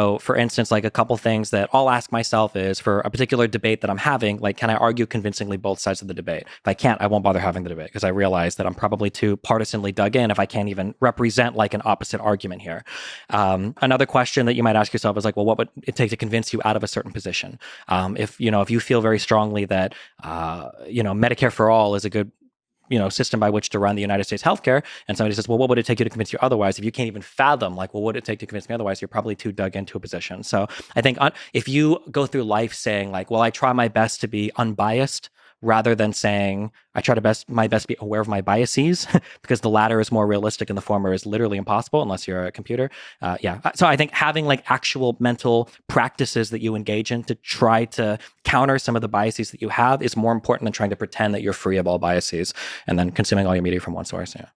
So for instance, like a couple things that I'll ask myself is for a particular debate that I'm having, like, can I argue convincingly both sides of the debate? If I can't, I won't bother having the debate because I realize that I'm probably too partisanly dug in if I can't even represent like an opposite argument here. Another question that you might ask yourself is like, well, what would it take to convince you out of a certain position? If you feel very strongly that, Medicare for all is a good system by which to run the United States healthcare. And somebody says, well, what would it take you to convince you otherwise? If you can't even fathom, like, well, what would it take to convince me otherwise? You're probably too dug into a position. So I think if you go through life saying like, well, I try my best to be unbiased rather than saying I try to my best to be aware of my biases because the latter is more realistic and the former is literally impossible unless you're a computer. Yeah. So I think having like actual mental practices that you engage in to try to counter some of the biases that you have is more important than trying to pretend that you're free of all biases and then consuming all your media from one source. Yeah.